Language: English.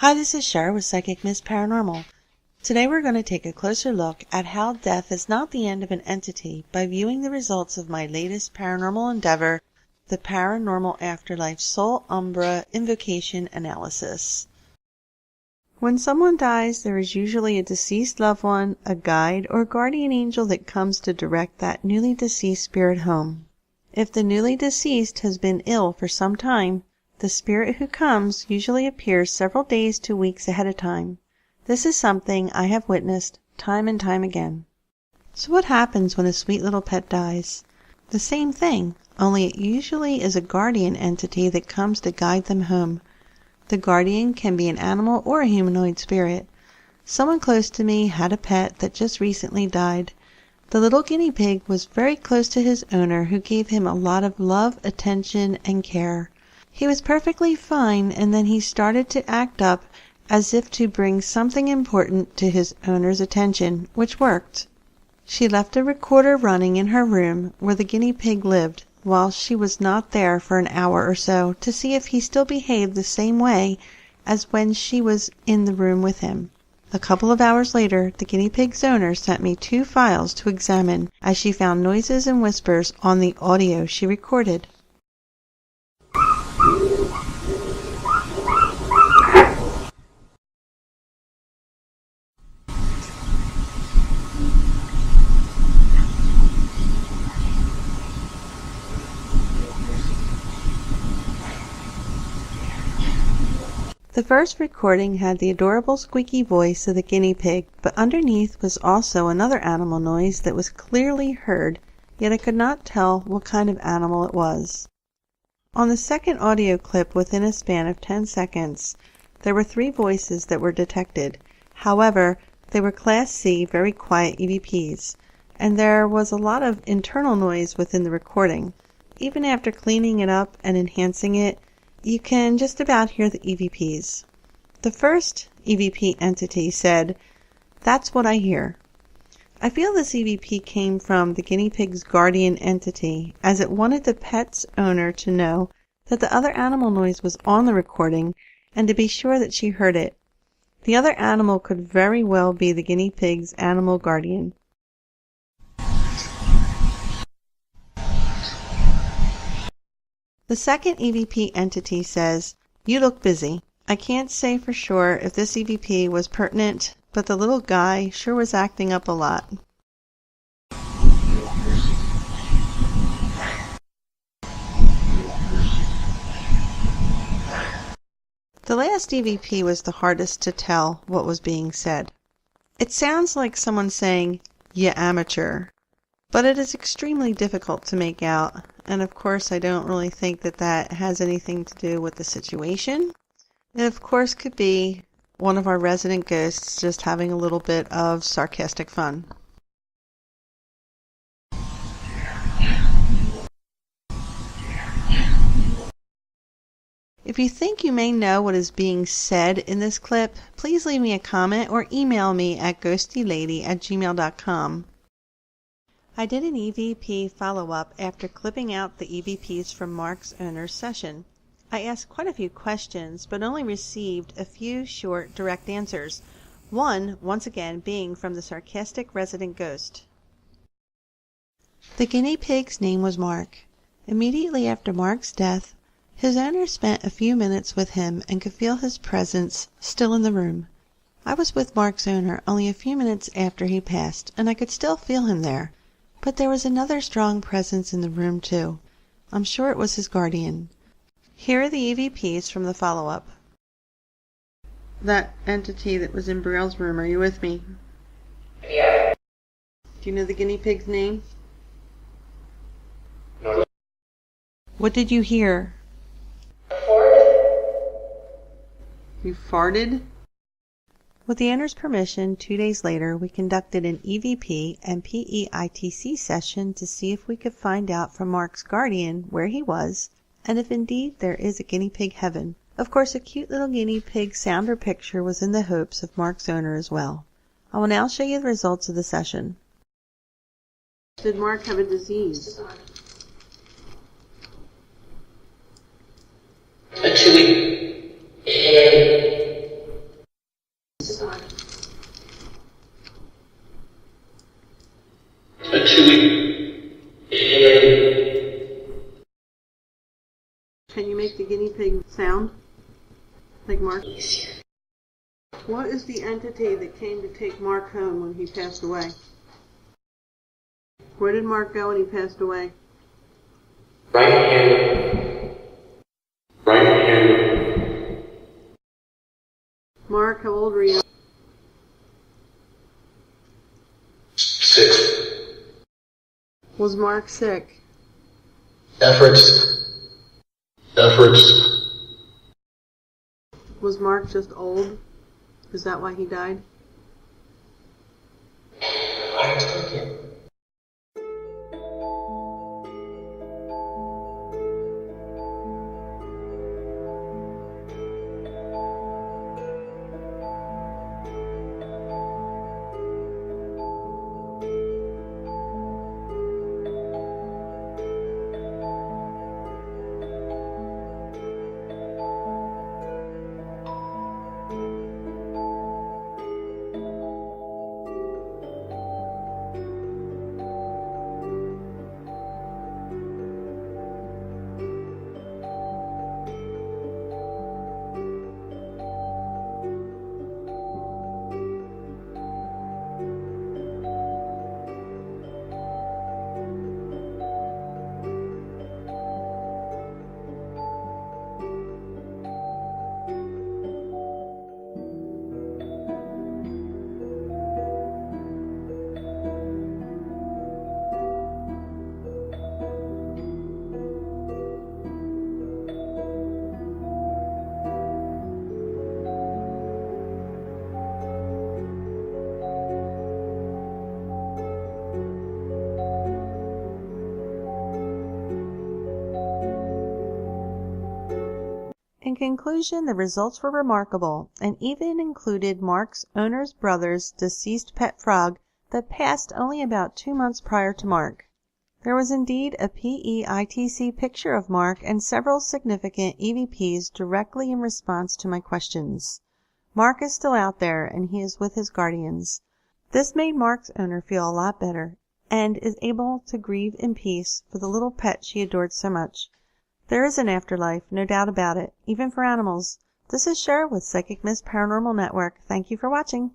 Hi, this is Cher with Psychic Miss Paranormal. Today we're going to take a closer look at how death is not the end of an entity by viewing the results of my latest paranormal endeavor, the Paranormal Afterlife Soul Umbra Invocation Analysis. When someone dies, there is usually a deceased loved one, a guide, or guardian angel that comes to direct that newly deceased spirit home. If the newly deceased has been ill for some time, the spirit who comes usually appears several days to weeks ahead of time. This is something I have witnessed time and time again. So what happens when a sweet little pet dies? The same thing, only it usually is a guardian entity that comes to guide them home. The guardian can be an animal or a humanoid spirit. Someone close to me had a pet that just recently died. The little guinea pig was very close to his owner, who gave him a lot of love, attention, and care. He was perfectly fine, and then he started to act up as if to bring something important to his owner's attention, which worked. She left a recorder running in her room where the guinea pig lived while she was not there for an hour or so to see if he still behaved the same way as when she was in the room with him. A couple of hours later, the guinea pig's owner sent me 2 files to examine as she found noises and whispers on the audio she recorded. The first recording had the adorable squeaky voice of the guinea pig, but underneath was also another animal noise that was clearly heard, yet I could not tell what kind of animal it was. On the second audio clip, within a span of 10 seconds, there were 3 voices that were detected. However, they were Class C, very quiet EVPs, and there was a lot of internal noise within the recording. Even after cleaning it up and enhancing it, you can just about hear the EVPs. The first EVP entity said, "That's what I hear." I feel this EVP came from the guinea pig's guardian entity, as it wanted the pet's owner to know that the other animal noise was on the recording and to be sure that she heard it. The other animal could very well be the guinea pig's animal guardian. The second EVP entity says, "You look busy." I can't say for sure if this EVP was pertinent, but the little guy sure was acting up a lot. The last EVP was the hardest to tell what was being said. It sounds like someone saying, "You amateur," but it is extremely difficult to make out, and of course I don't really think that that has anything to do with the situation. It of course could be one of our resident ghosts just having a little bit of sarcastic fun. If you think you may know what is being said in this clip, please leave me a comment or email me at ghostylady@gmail.com. I did an EVP follow-up after clipping out the EVPs from Mark's owner's session. I asked quite a few questions, but only received a few short, direct answers. One, once again, being from the sarcastic resident ghost. The guinea pig's name was Mark. Immediately after Mark's death, his owner spent a few minutes with him and could feel his presence still in the room. I was with Mark's owner only a few minutes after he passed, and I could still feel him there. But there was another strong presence in the room, too. I'm sure it was his guardian. Here are the EVPs from the follow-up. That entity that was in Brielle's room, are you with me? Yeah. Do you know the guinea pig's name? No. What did you hear? You farted? With the owner's permission, 2 days later, we conducted an EVP and PEITC session to see if we could find out from Mark's guardian where he was, and if indeed there is a guinea pig heaven. Of course, a cute little guinea pig sound or picture was in the hopes of Mark's owner as well. I will now show you the results of the session. Did Mark have a disease? A chewy. Sound? Like Mark? What is the entity that came to take Mark home when he passed away? Where did Mark go when he passed away? Right hand. Right hand. Mark, how old were you? 6. Was Mark sick? Efforts. Was Mark just old? Is that why he died? I took him. In conclusion, the results were remarkable, and even included Mark's owner's brother's deceased pet frog that passed only about 2 months prior to Mark. There was indeed a PEITC picture of Mark and several significant EVPs directly in response to my questions. Mark is still out there, and he is with his guardians. This made Mark's owner feel a lot better, and is able to grieve in peace for the little pet she adored so much. There is an afterlife, no doubt about it, even for animals. This is Cher with Psychic Miss Paranormal Network. Thank you for watching.